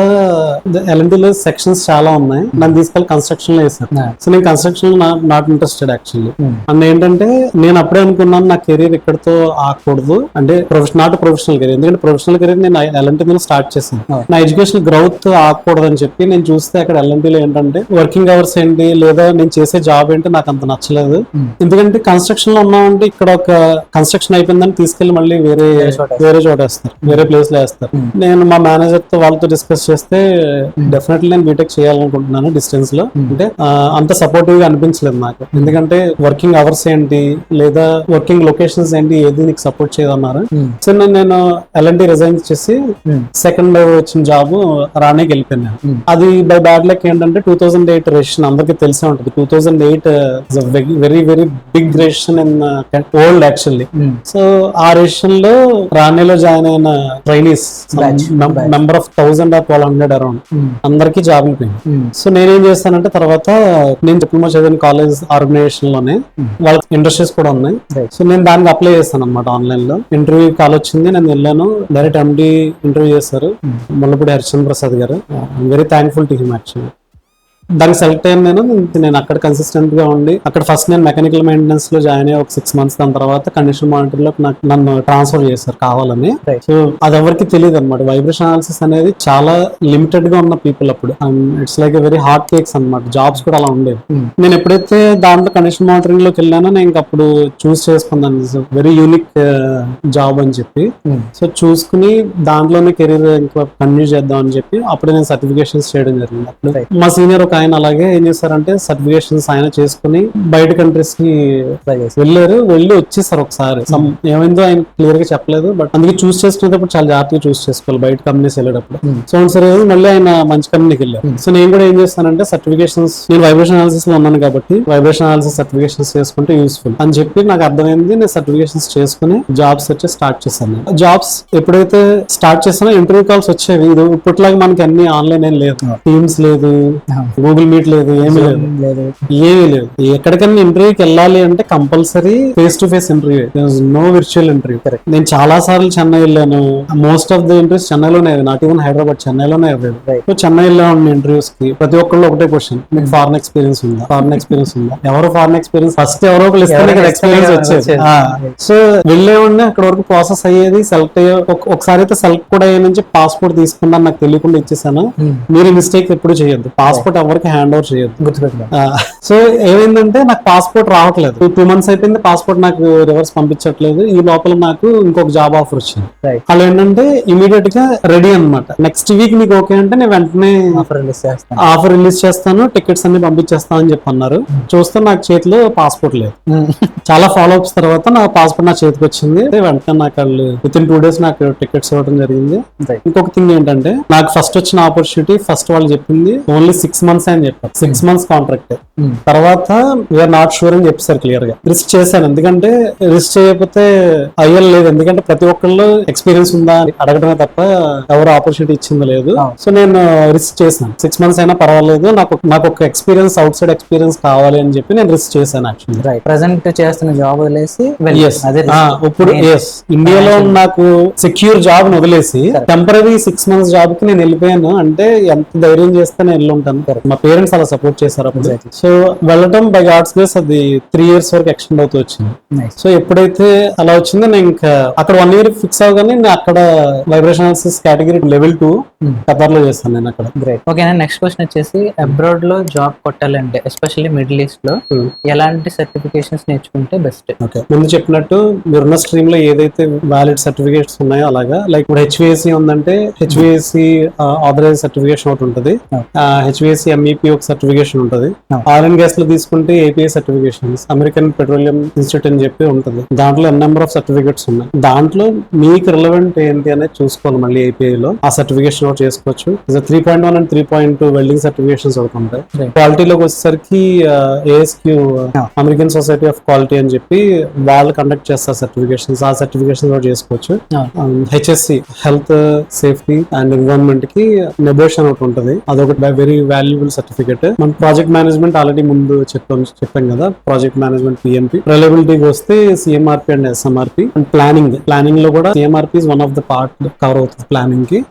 S3: ఎల్ఎన్టీ లో సెక్షన్స్ చాలా ఉన్నాయి. నన్ను తీసుకెళ్ళి కన్స్ట్రక్షన్ లో వేసాను. సో నేను కన్స్ట్రక్షన్ లో నాట్ ఇంట్రెస్టెడ్ యాక్చువల్లీ. అండ్ ఏంటంటే నేను అప్పుడే అనుకున్నాను నా కెరీర్ ఎక్కడితో ఆగకూడదు, అంటే నాట్ ప్రొఫెషనల్ కెరీర్. ఎందుకంటే ప్రొఫెషనల్ కెరీర్ నేను ఎల్ఎన్టీ లో స్టార్ట్ చేశాను. నా ఎడ్యుకేషన్ గ్రోత్ ఆగకూడదు అని చెప్పి నేను చూస్తే అక్కడ ఎల్ఎన్టీ లో ఏంటంటే వర్కింగ్ అవర్స్ ఏంటి, లేదా నేను చేసే జాబ్ ఏంటి నాకు అంత నచ్చలేదు. ఎందుకంటే కన్స్ట్రక్షన్ లో ఉన్నామంటే ఇక్కడ ఒక కన్స్ట్రక్షన్ అయిపోయిందని తీసుకెళ్లి మళ్ళీ వేరే చోట వేస్తారు, వేరే ప్లేస్ లో వేస్తారు. నేను మా మేనేజర్ తో వాళ్ళతో డిస్కస్ చేస్తే డెఫినెట్లీ నేను బీటెక్ చేయాలనుకుంటున్నాను డిస్టెన్స్ లో. అంటే అంత సపోర్టివ్ గా అనిపించలేదు నాకు. ఎందుకంటే వర్కింగ్ అవర్స్ ఏంటి, లేదా వర్కింగ్ లొకేషన్స్ ఏంటి, ఏది నీకు సపోర్ట్ చేయదన్నారు. సో నేను ఎల్ఎన్టీ రిజైన్ చేసి సెకండ్ వచ్చిన జాబ్ రాణేకి వెళ్ళిపోయాను. అది బై బ్యాడ్ లక్ ఏంటంటే 2008 రేషన్ అందరికి తెలిసే ఉంటుంది. 2008 very very big recession in world actually. So ఆ రేషన్ లో రాణేలో జాయిన్ అయిన trainees member of 1000 or 1200 around అందరికి జాబ్ అయిపోయింది. సో నేనేం చేస్తానంటే తర్వాత నేను డిప్లొమా చదివిన కాలేజ్ ఆర్గనైజేషన్ లోనే వాళ్ళకి ఇండస్ట్రీస్ కూడా ఉన్నాయి. సో నేను దానికి అప్లై చేస్తాను అనమాట ఆన్లైన్ లో. ఇంటర్వ్యూ కాల్ వచ్చింది, నేను వెళ్ళాను. డైరెక్ట్ ఎండి ఇంటర్వ్యూ చేశారు, ముల్లపూడి హరిచంద్ర ప్రసాద్ గారు. Very thankful to him actually. దానికి సెలెక్ట్ అయ్యాను. నేను అక్కడ కన్సిస్టెంట్ గా ఉండి అక్కడ ఫస్ట్ నేను మెకానికల్ మెయింటెనెన్స్ లో జాయిన్ అయ్యి ఒక 6 months. దాని తర్వాత కండిషన్ మానిటర్ లో నన్ను ట్రాన్స్ఫర్ చేశారు కావాలని. సో అది ఎవరికి తెలియదు అనమాట. వైబ్రేషన్ అనాలిసిస్ అనేది చాలా లిమిటెడ్ గా ఉన్న పీపుల్ అప్పుడు. It's like very hard cakes అనమాట. జాబ్స్ కూడా అలా ఉండేవి. నేను ఎప్పుడైతే దాంట్లో కండిషన్ మానిటరింగ్ లోకి వెళ్ళానో నేను అప్పుడు చూస్ చేసుకున్నాను వెరీ యూనిక్ జాబ్ అని చెప్పి. సో చూసుకుని దాంట్లోనే కెరీర్ ఇంకా కంటిన్యూ చేద్దాం అని చెప్పి అప్పుడు నేను సర్టిఫికేషన్స్ చేయడం జరిగింది. అప్పుడు మా సీనియర్ ఒక ఆయన అలాగే ఏం చేశారంటే సర్టిఫికేషన్స్ ఆయన చేసుకుని బయట కంట్రీస్ కి వెళ్ళి వచ్చేసారు ఒకసారి. ఏమైందో ఆయన క్లియర్ గా చెప్పలేదు, బట్ అందుకే చూస్ చేసుకునేటప్పుడు చాలా జాగ్రత్తగా చూస్ చేసుకోవాలి బయట కంపెనీస్ వెళ్ళేటప్పుడు. సో సరే మళ్ళీ ఆయన మంచి కంపెనీకి వెళ్ళారు. సో నేను కూడా ఏం చేస్తానంటే సర్టిఫికేషన్స్, నేను వైబ్రేషన్ అనాలిసిస్ లో ఉన్నాను కాబట్టి వైబ్రేషన్ అనాలిసిస్ సర్టిఫికేషన్స్ చేసుకుంటే యూస్ఫుల్ అని చెప్పి నాకు అర్థమైంది. నేను సర్టిఫికేషన్స్ చేసుకుని జాబ్స్ వచ్చి స్టార్ట్ చేశాను. జాబ్స్ ఎప్పుడైతే స్టార్ట్ చేస్తానో ఇంటర్వ్యూ కాల్స్ వచ్చేవి. ఇది ఇప్పటిలాగా మనకి అన్ని ఆన్లైన్ ఏం లేదు, టీమ్స్ లేదు, గూగుల్ మీట్ లేదు, ఏమీ లేదు. ఎక్కడికైనా ఇంటర్వ్యూకి వెళ్ళాలి అంటే compulsory face to face interview, no virtual interview. నేను చాలా సార్లు చెన్నై వెళ్ళాను. మోస్ట్ ఆఫ్ ద ఇంటర్వ్యూస్ చెన్నైలోనే, నాట్ ఈవెన్ హైదరాబాద్, చెన్నైలోనే అవ్వలేదు. చెన్నై వెళ్ళాను ఇంటర్వ్యూస్ కి. ప్రతి ఒక్కళ్ళు ఒకటే క్వశ్చన్, మీకు ఫారెన్ ఎక్స్పీరియన్స్ ఉందా, ఫారెన్ ఎక్స్పీరియన్స్ ఉందా? ఎవరు ఫారెన్ ఎక్స్పీరియన్స్ ఫస్ట్ ఎవరో ఒకరు ఇస్తే ఇక్కడ ఎక్స్పీరియన్స్ వచ్చేది. సో వెళ్ళేవాడిని, అక్కడ వరకు ప్రాసెస్ అయ్యేది. సెలెక్ట్ అయ్యే ఒకసారి అయితే సెలెక్ట్ కూడా అయ్యే నుంచి పాస్పోర్ట్ తీసుకున్నాను, నాకు తెలియకుండా ఇచ్చేసాను. మీరు మిస్టేక్ ఎప్పుడు చేయొద్దు, పాస్పోర్ట్ ఎవరికి హ్యాండ్ ఓవర్ చేయొద్దు. సో ఏమైందంటే నాకు పాస్పోర్ట్ రావట్లేదు. 2 months అయిపోయింది, పాస్పోర్ట్ నాకు రివర్స్ పంపించట్లేదు. ఈ లోపల నాకు ఇంకొక జాబ్ ఆఫర్ వచ్చింది. వాళ్ళు ఏంటంటే ఇమీడియట్ గా రెడీ అనమాట, నెక్స్ట్ వీక్ మీకు ఓకే అంటే నేను వెంటనే ఆఫర్ రిలీజ్ చేస్తాను, టికెట్స్ అన్ని పంపించేస్తాను అని చెప్పి అన్నారు. చూస్తే నాకు చేతిలో పాస్పోర్ట్ లేదు. చాలా ఫాలో అప్స్ తర్వాత నా పాస్పోర్ట్ నా చేతికి వచ్చింది. వెంటనే నాకు వాళ్ళు విత్ ఇన్ 2 days నాకు టికెట్స్ ఇవ్వడం జరిగింది. ఇంకొక థింగ్ ఏంటంటే నాకు ఫస్ట్ వచ్చిన ఆపర్చునిటీ, ఫస్ట్ వాళ్ళు చెప్పింది ఓన్లీ 6 months అని చెప్పారు. 6 months కాంట్రాక్ట్. తర్వాత వీఆర్ నాట్ షూర్ అని చెప్పారు క్లియర్ గా. రిస్క్ చేశాను, ఎందుకంటే రిస్క్ చేయకపోతే అయ్యలేదు. ఎందుకంటే ప్రతి ఒక్కళ్ళు ఎక్స్పీరియన్స్ ఉందా అడగడమే తప్ప ఎవరు ఆపర్చునిటీ ఇచ్చింది లేదు. సో నేను రిస్క్ చేశాను. 6 months అయినా పర్వాలేదు, నాకు ఒక ఎక్స్పీరియన్స్, అవుట్ సైడ్ ఎక్స్పీరియన్స్ కావాలి అని చెప్పి నేను రిస్క్ చేశాను యాక్చువల్లీ.
S2: ప్రెసెంట్ చేస్తున్న జాబ్ వదిలేసి
S3: ఇప్పుడు ఇండియాలో నాకు సెక్యూర్ జాబ్ వదిలేసి టెంపరీ 6 months జాబ్ కి నేను వెళ్ళిపోయాను. అంటే ఎంత ధైర్యం చేస్తే నేను వెళ్ళి ఉంటాను. మా పేరెంట్స్ అలా సపోర్ట్ చేశారు అప్పుడు.
S2: Exactly.
S3: సో వెళ్ళటం బై గాడ్స్ గ్రేస్ అది 3 years వరకు ఎక్స్టెండ్ అవుతూ వచ్చింది.
S2: Nice.
S3: సో ఎప్పుడైతే అలా వచ్చిందో నేను ఇంకా అక్కడ 1 year ఫిక్స్ అవగానే నేను అక్కడ vibration analysis category level 2 Qatar లో చేస్తాను నేను అక్కడ.
S2: గ్రేట్. ఓకే, నెక్స్ట్ క్వశ్చన్ వచ్చేసి అబ్రాడ్ లో జాబ్ కొట్టాలంటే ఎస్పెషల్లీ మిడిల్ ఈస్ట్ లో ఎలాంటి సర్టిఫికేషన్స్ నేర్చుకుంటే బెస్ట్?
S3: ఓకే, ముందు చెప్పినట్టు మీరున్న స్ట్రీమ్ లో ఏదైతే వ్యాలిడ్ సర్టిఫికేట్స్ ఉన్నాయో అలాగా, లైక్ ఇప్పుడు హెచ్విఎస్సి ఉందంటే హెచ్విఎస్సి ఆథరైజ్ సర్టిఫికేషన్ ఒకటి ఉంటుంది, హెచ్విఎస్సి ఎంఈపి ఒక సర్టిఫికేషన్ ఉంటుంది. ఆయిల్ అండ్ గ్యాస్ లో తీసుకుంటే API certifications, American petroleum institute అని చెప్పి ఉంటుంది. దాంట్లో నెంబర్ ఆఫ్ సర్టిఫికేట్స్ ఉన్నాయి. దాంట్లో మీకు రిలవెంట్ ఏంటి అనేది చూసుకోవాలి. మళ్ళీ ఏపీఐ లో ఆ సర్టిఫికేషన్ ఒకటి చేసుకోవచ్చు. 3.1 అండ్ 3.2 వెల్డింగ్ సర్టిఫికేషన్స్ ఒకటి ఉంటాయి. క్వాలిటీలోకి వచ్చేసరికి ఏఎస్క్యూ అమెరికన్ సొసైటీ ఆఫ్ క్వాలిటీ అని చెప్పి వాళ్ళు కండక్ట్ చేస్తారు సర్టిఫికేషన్స్. ఆ సర్టిఫికేషన్ కూడా చేసుకోవచ్చు. HSC health safety and environment కి నెబోషన్ ఒకటి ఉంటుంది. అదొకటి వెరీ వాల్యుబుల్ సర్టిఫికేట్. మన ప్రాజెక్ట్ మేనేజ్మెంట్ ఆల్రెడీ ముందు చెప్పాం కదా, ప్రాజెక్ట్ మేనేజ్మెంట్ పిఎంపి. రిలయబిలిటీకి వస్తే CMRP and SMRP. And planning లో కూడా CMRP is one of the part cover అవుతుంది.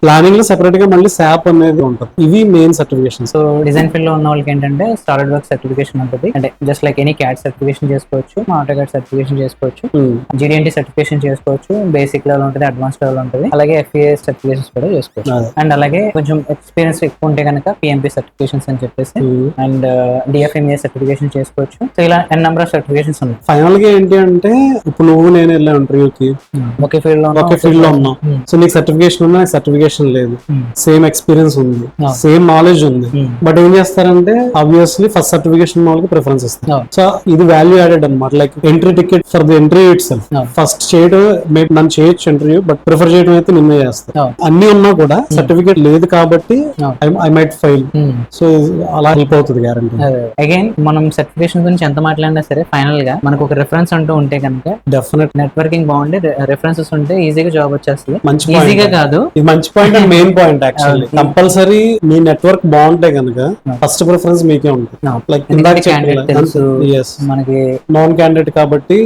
S3: ప్లానింగ్ లో సెపరేట్ గా మళ్ళీ శాప్ అనేది ఉంటుంది. ఇవి main certification.
S2: So design field లో ఉన్న వాళ్ళకి ఏంటంటే సాలిడ్ వర్క్ సర్టిఫికేషన్ ఉంటుంది. అంటే just like any CAD certification చేసుకోవచ్చు, ఆటోకాడ్ సర్టిఫికేషన్ చేసుకోవచ్చు, జిడిఎన్టీ సర్టిఫికేషన్ చేసుకోవచ్చు, బేసిక్ లెవెల్ ఉంటుంది, అడ్వాన్స్ లెవెల్ ఉంటుంది, అలాగే ఎఫ్ఏఎస్ సర్టిఫికేషన్స్ కూడా చేసుకోవచ్చు. అండ్ అలాగే కొంచెం ఎక్స్పీరియన్స్ ఎక్కువ ఉంటే కనుక పిఎంపీ సర్టిఫికేషన్స్ అని చెప్పేసి అండ్ డిఎఫ్ఎంఏ సర్టిఫికేషన్ చేసుకోవచ్చు. సో ఇలా ఎన్ నెంబర్ ఆఫ్ సర్టిఫికేషన్స్ ఉన్నాయి.
S3: ఫైనల్ గా ఏంటి అంటే ఇప్పుడు నువ్వు నేను వెళ్ళా ఇంటర్వ్యూకి
S2: ఒకే ఫీల్డ్
S3: లో ఉన్నాం. సో నీకు సర్టిఫికేషన్ ఉన్నా నాకు సర్టిఫికేషన్ లేదు, సేమ్ ఎక్స్పీరియన్స్ ఉంది, సేమ్ నాలెడ్జ్ ఉంది. బట్ ఏం చేస్తారంటే ఆబ్వియస్లీ ఫస్ట్ సర్టిఫికేషన్ వాళ్ళకి ప్రిఫరెన్స్ ఇస్తారు. సో ఇది వాల్యూ యాడెడ్ అనమాట. Like entry ticket for the entry it self. First చేయడం మేబీ నన్ను చేయొచ్చు ఇంటర్వ్యూ, బట్ ప్రిఫర్ చేయడం అయితే నిన్నే చేస్తా. అన్ని ఉన్నా కూడా సర్టిఫికేట్ లేదు కాబట్టి ఐ మైట్ ఫెయిల్. సో అలా హెల్ప్ అవుతుంది గ్యారంటీ.
S2: అగైన్ మనం సర్టిఫికేషన్ గురించి ఎంత మాట్లాడినా సరే ఫైనల్ గా మనకు ఒక రిఫరెన్స్ అంటూ ఉంటే కనుక
S3: డెఫినెట్
S2: నెట్వర్కింగ్ బాగుండి రిఫరెన్సెస్ ఉంటే ఈజీగా జాబ్ వచ్చేస్తుంది.
S3: మంచి
S2: ఈజీగా కాదు,
S3: ఇది మంచి point and main point actually. Compulsory me network బాగుంటే కనుక ఫస్ట్ ప్రిఫరెన్స్ మీకే ఉంటుంది. లైక్ ఇందాక
S2: తెలుసు మనకి
S3: నాన్ క్యాండిడేట్ కాబట్టి,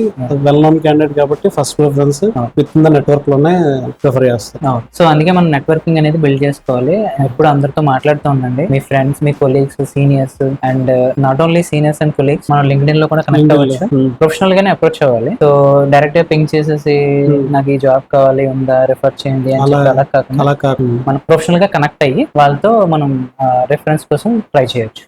S3: వెల్ నాన్ క్యాండిడేట్ కాబట్టి first preference with in the network లోనే ప్రిఫర్ చేస్తాం.
S2: సో అందుకే మనం నెట్వర్కింగ్ అనేది బిల్డ్ చేసుకోవాలి. ఎప్పుడు అందరితో మాట్లాడుతూ ఉండండి, మీ ఫ్రెండ్స్, మీ colleagues, seniors and not only seniors and colleagues, మనం లింక్డ్ఇన్ లో కూడా కనెక్ట్ అవ్వచ్చు. ప్రొఫెషనల్ గానే అప్రోచ్ అవ్వాలి. సో డైరెక్ట్ గా పింక్ చేసేసి నాకు ఈ జాబ్ కావాలి ఉందా రిఫర్ చేయండి అని చెప్పి అలా కాకుండా మనం ప్రొఫెషనల్ గా కనెక్ట్ అయ్యి వాళ్ళతో మనం రిఫరెన్స్ కోసం ట్రై చేయొచ్చు.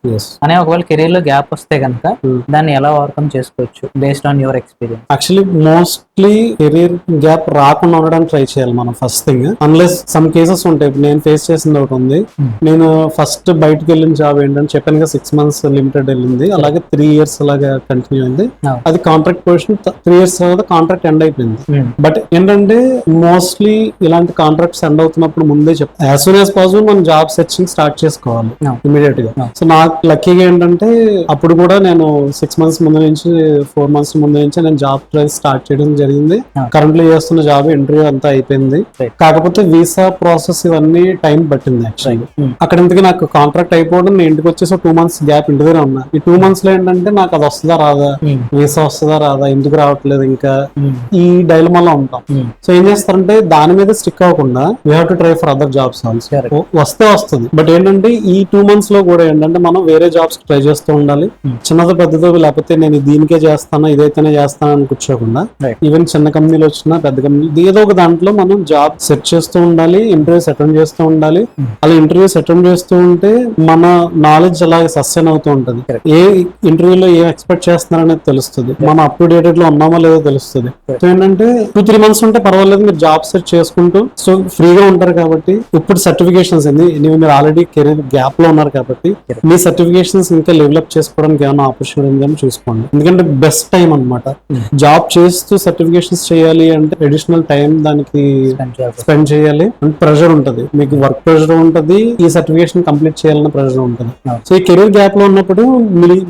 S2: అనే ఒకవేళ కెరీర్ లో గ్యాప్ వస్తే కనుక దాన్ని ఎలా ఓవర్కమ్ చేసుకోవచ్చు based on your experience?
S3: Actually mostly career gap రాకుండా ఉండడానికి ట్రై చేయాలి మనం first thing. Unless some cases ఉంటాయి. నేను ఫేస్ చేసింది ఒకటి ఉంది. నేను ఫస్ట్ బయటకు వెళ్ళిన జాబ్ ఏంటంటే చెప్పాను కదా 6 months లిమిటెడ్ వెళ్ళింది, అలాగే 3 years అలాగా కంటిన్యూ అయింది. అది కాంట్రాక్ట్ పొజిషన్. 3 years తర్వాత కాంట్రాక్ట్ ఎండ్ అయిపోయింది. బట్ ఏంటంటే మోస్ట్లీ ఇలాంటి కాంట్రాక్ట్స్ ఎండ్ అవుతున్నప్పుడు ముందే చెప్తాను, యాజ్ సూన్ యాజ్ పాసిబుల్ మనం జాబ్ సెర్చింగ్ స్టార్ట్ చేసుకోవాలి ఇమీడియట్ గా. సో నాకు లక్కీగా ఏంటంటే అప్పుడు కూడా నేను 6 months ముందు నుంచి 4 months ముందు నుంచి నేను జాబ్ ట్రై స్టార్ట్ చేయడం జరిగింది. కరెంట్లీ చేస్తున్న జాబ్ ఇంటర్వ్యూ అంతా అయిపోయింది. కాకపోతే వీసా ప్రాసెస్ ఇవన్నీ టైం పట్టింది యాక్చువల్లీ. అక్కడ ఇంతకీ నాకు కాంట్రాక్ట్ అయిపోవడం, నేను ఇంటికి వచ్చేసి 2 months గ్యాప్ ఇంటి దగ్గర ఉన్నా. ఈ 2 months లో ఏంటంటే నాకు అది వస్తుందా రాదా, వీసా వస్తుందా రాదా, ఎందుకు రావట్లేదు, ఇంకా ఈ డైలమాలో ఉంటాం. సో ఏం చేస్తారంటే దాని మీద స్టిక్ అవ్వకుండా we have to try for other jobs also. వస్తే వస్తుంది, బట్ ఏంటంటే ఈ 2 months లో కూడా ఏంటంటే మనం వేరే జాబ్స్ ట్రై చేస్తూ ఉండాలి. చిన్నదో పెద్దదో, లేకపోతే నేను దీనికే చేస్తాను ఇదైతేనే చేస్తాను అని కూర్చోకుండా ఈవెన్ చిన్న కంపెనీలు వచ్చినా పెద్ద కంపెనీ ఏదో ఒక దాంట్లో మనం జాబ్ సెట్ చేస్తూ ఉండాలి, ఇంటర్వ్యూస్ అటెండ్ చేస్తూ ఉండాలి. అలా ఇంటర్వ్యూస్ అటెండ్ చేస్తూ ఉంటే మన నాలెడ్జ్ అలాగే సస్టైన్ అవుతూ ఉంటుంది. ఏ ఇంటర్వ్యూలో ఏం ఎక్స్పెక్ట్ చేస్తున్నారు అనేది తెలుస్తుంది, మనం అప్ టు డేటెడ్ లో ఉన్నామో లేదో తెలుస్తుంది. సో ఏంటంటే 2-3 months ఉంటే పర్వాలేదు, మీరు జాబ్ సెట్ చేసుకుంటూ సో ఫ్రీగా ఉంటారు. కాబట్టి ఇప్పుడు సర్టిఫికేషన్స్ మీరు ఆల్రెడీ కెరీర్ గ్యాప్ లో ఉన్నారు కాబట్టి మీ సర్టిఫికేషన్స్ ఇంకా డెవలప్ చేసుకోవడానికి ఏమైనా ఆపర్చునిటీ ఉందని చూసుకోండి. ఎందుకంటే బెస్ట్ టైం అనమాట. జాబ్ చేస్తూ సర్టిఫికేషన్స్ చేయాలి అంటే అడిషనల్ టైం దానికి స్పెండ్ చేయాలి. అండ్ ప్రెషర్ ఉంటుంది, మీకు వర్క్ ప్రెషర్ ఉంటుంది, ఈ సర్టిఫికేషన్ కంప్లీట్ చేయాలన్న ప్రెషర్ ఉంటుంది. సో ఈ కెరీర్ గ్యాప్ లో ఉన్నప్పుడు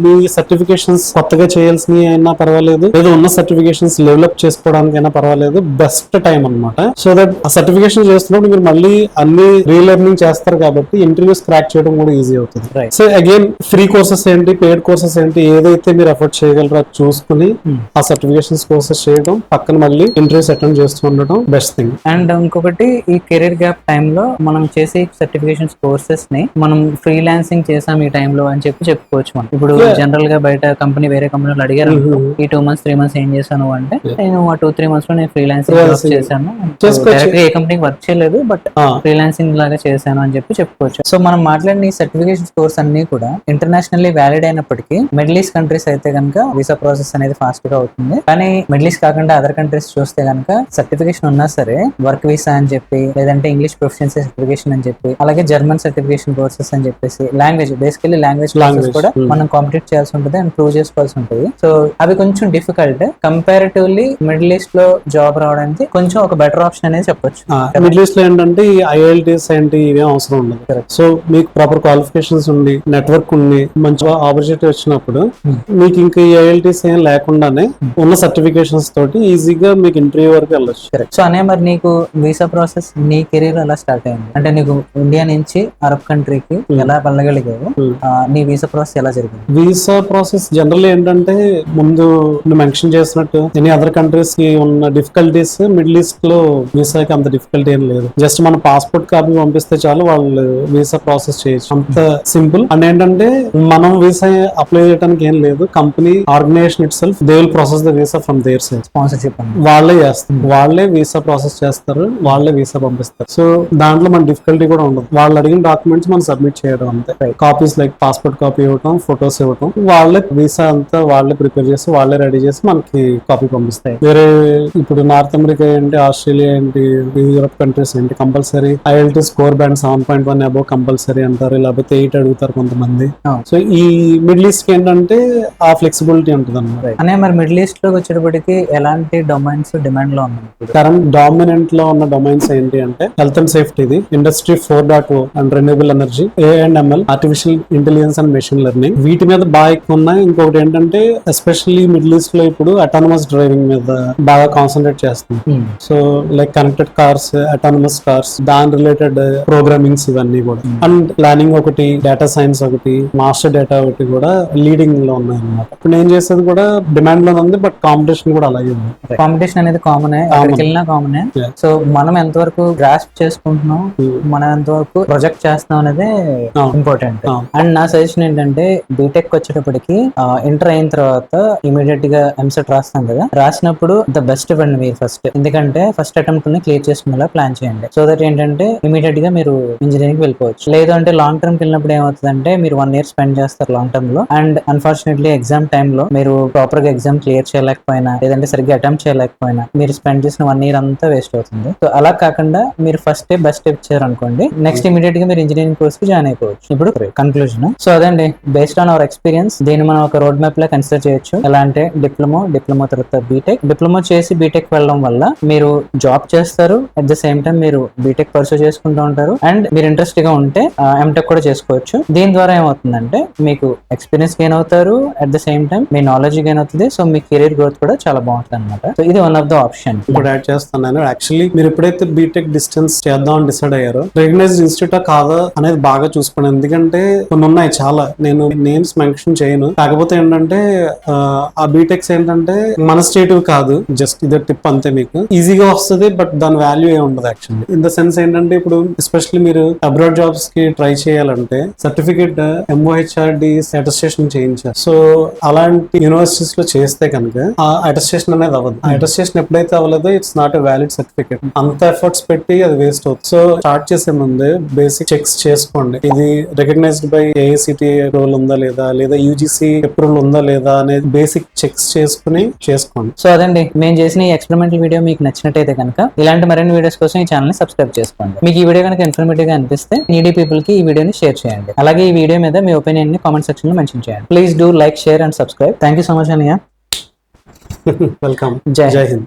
S3: మీ సర్టిఫికేషన్స్ కొత్తగా చేయాల్సినవి అయినా పర్వాలేదు, లేదా ఉన్న సర్టిఫికేషన్స్ డెవలప్ చేసుకోవడానికైనా పర్వాలేదు, బెస్ట్ టైం అనమాట. సో దట్ ఆ సర్టిఫికేషన్ చేస్తున్నప్పుడు మీరు మళ్ళీ అన్ని రీలెర్నింగ్ చేస్తారు కాబట్టి ఇంటర్వ్యూస్ క్రాక్ చేయడం కూడా ఈజీ అవుతుంది. సో అగైన్ ఫ్రీ కోర్సెస్ ఏంటి, పెయిడ్ కోర్సెస్ ఏంటి, ఏదైతే మీరు ఎఫర్ట్ చేయగలరో అది చూసుకుని ఆ సర్టిఫికేషన్స్ కోర్సెస్ చేయడం, పక్కన మళ్ళీ ఇంటర్వ్యూస్ అటెండ్ చేస్తూ ఉండడం బెస్ట్ థింగ్.
S2: అండ్ ఇంకొకటి ఈ కెరీర్ గ్యాప్ టైంలో మనం చేసే సర్టిఫికేషన్స్ కోర్సెస్ ని మనం ఫ్రీలాన్స్ ఫ్రీలాన్సింగ్ చేసాం ఈ టైంలో అని చెప్పి చెప్పుకోవచ్చు మనం. ఇప్పుడు
S3: Yeah.
S2: జనరల్ గా బయట కంపెనీ వేరే కంపెనీలు అడిగారు అనుకో, ఈ 2 months 3 months ఏం చేశాను అంటే నేను ఆ 2-3 months లో నేను ఫ్రీలాన్సింగ్ జాబ్
S3: Freelancing
S2: చేశాను,
S3: చేసుకోవచ్చు.
S2: డైరెక్ట్ గా ఏ కంపెనీకి వర్క్ చేయలేదు, బట్ ఫ్రీలాన్సింగ్ లాగా చేశాను అని చెప్పి చెప్పుకోవచ్చు. సో మనం మాట్లాడిన ఈ సర్టిఫికేషన్ కోర్స్ అన్ని కూడా ఇంటర్నేషనల్లీ వ్యాలిడ్ అయినప్పటికీ మిడిల్ ఈస్ట్ కంట్రీస్ అయితే కనుక వీసా ప్రాసెస్ అనేది ఫాస్ట్ గా అవుతుంది. కానీ మిడిల్ ఈస్ట్ కాకుండా అదర్ కంట్రీస్ చూస్తే కనుక సర్టిఫికేషన్ ఉన్నా సరే వర్క్ వీసా అని చెప్పి, లేదంటే ఇంగ్లీష్ ప్రొఫిషియన్సీ సర్టిఫికేషన్ అని చెప్పి, అలాగే జర్మన్ సర్టిఫికేషన్ కోర్సెస్ అని చెప్పేసి, లాంగ్వేజ్ బేసికల్లీ లాంగ్వేజ్ కూడా మనం కాంప్లీట్ చేయాల్సి ఉంటుంది అండ్ ప్రూవ్ చేసుకోవాల్సి ఉంటుంది. సో అవి కొంచెం డిఫికల్ట్. కంపారిటివ్లీ మిడిల్ ఈస్ట్ లో జాబ్ రావడానికి కొంచెం ఒక బెటర్ ఆప్షన్ అనేది చెప్పొచ్చు.
S3: మిడిల్ ఈస్ట్ లో ఏంటంటే ఈ IELTS ఏంటి ఇవేం అవసరం ఉండదు. సో మీకు ప్రాపర్ క్వాలిఫికేషన్స్ ఉండి నెట్వర్క్ ఉండి మంచిగా ఆపర్చునిటీ వచ్చినప్పుడు మీకు ఇంకా ఈ IELTS ఏం లేకుండానే ఉన్న సర్టిఫికేషన్స్ తోటి ఈజీగా మీకు ఇంటర్వ్యూ వరకు వెళ్ళొచ్చు.
S2: సో అనే మరి నీకు వీసా ప్రాసెస్ నీ కెరీర్ ఎలా స్టార్ట్ అయింది అంటే నీకు ఇండియా నుంచి అరబ్ కంట్రీకి ఎలా వెళ్ళగలిగావు? నీ వీసా ప్రాసెస్ ఎలా జరిగింది?
S3: వీసా ప్రాసెస్ జనరల్ ఏంటంటే ముందు నువ్వు మెన్షన్ చేసినట్టు ఎనీ అదర్ కంట్రీస్ కి ఉన్న డిఫికల్టీస్ మిడిల్ ఈస్ట్ లో వీసాకి అంత డిఫికల్టీ ఏం లేదు. జస్ట్ మన పాస్పోర్ట్ కాపీ పంపిస్తే చాలు వాళ్ళు వీసా ప్రాసెస్ చేయొచ్చు, అంత సింపుల్. అండ్ ఏంటంటే మనం వీసా అప్లై చేయడానికి ఏం లేదు, company organization itself they will process the visa from their side.
S2: Sponsorship
S3: వాళ్ళే చేస్తారు, వాళ్ళే వీసా ప్రాసెస్ చేస్తారు, వాళ్ళే వీసా పంపిస్తారు. సో దాంట్లో మన డిఫికల్టీ కూడా ఉండదు. వాళ్ళు అడిగిన డాక్యుమెంట్స్ మనం సబ్మిట్ చేయడం అంతే. కాపీస్ లైక్ పాస్పోర్ట్ కాపీ ఇవ్వటం, ఫొటోస్ ఇవ్వటం, వాళ్ళే వీసా అంతా వాళ్ళే ప్రిపేర్ చేసి వాళ్ళే రెడీ చేసి మనకి కాపీ పంపిస్తాయి. వేరే ఇప్పుడు నార్త్ అమెరికా ఏంటి, ఆస్ట్రేలియా ఏంటి, యూరోప్ కంట్రీస్ ఏంటి compulsory IELTS score band 7.1 above compulsory అంటారు, లేకపోతే 8 అడుగుతారు కొంతమంది. సో ఈ మిడిల్ ఈస్ట్ కి ఏంటంటే ఆ ఫ్లెక్సిబిలిటీ ఉంటుంది అన్నమాట.
S2: అనే మరి మిడిల్ ఈస్ట్ లోకి వచ్చేటప్పటికి ఎలాంటి డొమైన్స్ డిమాండ్ లో ఉన్నాయి?
S3: కరెంట్ డామినెంట్ లో ఉన్న డొమైన్స్ ఏంటి అంటే health and safety, industry 4.0 and renewable energy, AI&ML, artificial intelligence and machine learning, వీటి మీద బాగా ఎక్కువ ఉన్నాయి. ఇంకొకటి ఏంటంటే ఎస్పెషల్లీ మిడిల్ ఈస్ట్ లో ఇప్పుడు అటానమస్ డ్రైవింగ్ మీద బాగా కాన్సన్ట్రేట్ చేస్తుంది. So like connected cars, autonomous cars, దాని రిలేటెడ్ ప్రోగ్రామింగ్స్ ఇవన్నీ కూడా. అండ్ ప్లానింగ్ ఒకటి, డేటా సైన్స్ ఒకటి, మాస్టర్ డేటా ఒకటి కూడా లీడింగ్ లో ఉన్నాయి అన్నమాట. ఇప్పుడు నేను చేసేది కూడా డిమాండ్ లో ఉంది, బట్ కాంపిటీషన్ కూడా అలాగే ఉంది.
S2: కాంపిటీషన్ అనేది కామనే, వెళ్ళినా కామనే. సో మనం ఎంతవరకు గ్రాస్ప్ చేసుకుంటున్నాం, మనం ఎంతవరకు ప్రొజెక్ట్ చేస్తాం అనేది ఇంపార్టెంట్. అండ్ నా సజెషన్ ఏంటంటే బీటెక్ వచ్చేటప్పటికి ఇంటర్ అయిన తర్వాత ఇమీడియట్ గా ఎంసెట్ రాస్తాం కదా, రాసినప్పుడు ద బెస్ట్ ఇవ్వండి మీరు ఫస్ట్. ఎందుకంటే ఫస్ట్ అటెంప్ట్ ని క్లియర్ చేసుకునేలా ప్లాన్ చేయండి. సో దట్ ఏంటంటే ఇమీడియట్ గా మీరు ఇంజనీరింగ్ వెళ్ళిపోవచ్చు. లేదు అంటే లాంగ్ టర్మ్ కి వెళ్ళినప్పుడు ఏమవుతుందంటే మీరు 1 year స్పెండ్ చేస్తారు లాంగ్ టర్మ్ లో, అండ్ అన్ఫార్చునేట్లీ ఎగ్జామ్ టైమ్ లో మీరు ప్రాపర్ గా ఎగ్జామ్ క్లియర్ చేయలేకపోయినా, లేదంటే సరిగ్గా అటెంప్ట్ చేయలేకపోయినా మీరు స్పెండ్ చేసిన 1 year అంతా వేస్ట్ అవుతుంది. సో అలా కాకుండా మీరు ఫస్ట్ స్టెప్ బెస్ట్ స్టెప్ ఇచ్చారు అనుకోండి, నెక్స్ట్ ఇమీడియట్ గా మీరు ఇంజనీరింగ్ కోర్స్ కి జాయిన్ అయిపోవచ్చు. ఇప్పుడు కన్క్లూజన్. సో అదండి, బేస్డ్ ఆన్ అవర్ ఎక్స్పీరియన్స్ దీన్ని మనం ఒక రోడ్ మ్యాప్ లా కన్సిడర్ చేయొచ్చు. ఎలా అంటే డిప్లొమా తర్వాత బీటెక్, డిప్లొమా చేసి బీటెక్ వెళ్ళడం వల్ల మీరు జాబ్ చేస్తారు, అట్ ద సేమ్ టైం మీరు బీటెక్ పర్సూ చేసుకుంటూ ఉంటారు, అండ్ మీరు ఇంట్రెస్ట్ గా ఉంటే ఎంటెక్ కూడా చేసుకోవచ్చు. దీని ద్వారా ఏమవుతుందంటే మీకు ఎక్స్పీరియన్స్ గెయిన్ అవుతారు, at the same time me knowledge gain అవుతుంది. సో మీ కెరీర్ గ్రోత్ కూడా చాలా బాగుంటుంది అనమాట. సో ఇది వన్ ఆఫ్ ద ఆప్షన్.
S3: ఇప్పుడు యాడ్ చేస్తున్నాను. యాక్చువల్లీ మీరు ఎప్పుడైతే బీటెక్ డిస్టెన్స్ చేద్దాం అని డిసైడ్ అయ్యారో, రికగ్నైజ్డ్ ఇన్స్టిట్యూట్ కాదా అనేది బాగా చూసుకోండి. ఎందుకంటే కొన్ని ఉన్నాయి చాలా, నేను నేమ్స్ మెన్షన్ చేయను. కాకపోతే ఏంటంటే ఆ బీటెక్స్ ఏంటంటే మన స్టేట్ కాదు, జస్ట్ ఇదే టిప్ అంతే. మీకు ఈజీగా వస్తుంది, బట్ దాని వాల్యూ ఏ ఉండదు యాక్చువల్లీ. ఇన్ ద సెన్స్ ఏంటంటే ఇప్పుడు ఎస్పెషల్లీ మీరు అబ్రాడ్ జాబ్స్ కి ట్రై చేయాలంటే సర్టిఫికేట్ MOHRD అటెస్టేషన్ చేయించారు. సో అలాంటి యూనివర్సిటీస్ లో చేస్తే కనుక ఆ అటెస్టేషన్ అనేది అవ్వదు. ఆ అటెస్టేషన్ ఎప్పుడైతే అవ్వలేదో it's not a valid certificate. అంత ఎఫర్ట్స్ పెట్టి అది వేస్ట్ అవుతుంది. సో స్టార్ట్ చేసే ముందే బేసిక్ చెక్స్ చేసుకోండి. ఇది రికగ్నైజ్డ్ బై AICTE రోల్ ఉందా లేదా, లేదా UGC అప్రూవల్ ఉందా లేదా అనేది బేసిక్ చెక్స్ చేసుకుని చేసుకోండి.
S2: సో అదండి, మేము చేసిన ఈ ఎక్స్పెరిమెంటల్ వీడియో మీకు నచ్చినట్టయితే కనుక ఇలాంటి మరిన్ని వీడియోస్ కోసం ఈ ఛానల్ ని సబ్స్క్రైబ్ చేసుకోండి. మీకు ఈ వీడియో కనుక ఇన్ఫర్మేటివ్ గా అనిపిస్తే నీడీ పీపుల్ కి ఈ వీడియోని షేర్ చేయండి. అలాగే ఈ వీడియో మీద మీ ఒపీనియన్ ని కామెంట్ సెక్షన్ లో మెన్షన్ చేయండి. Please do like, share and subscribe. Thank you so much అనియా.
S3: వెల్కమ్.
S2: జై
S3: హింద్.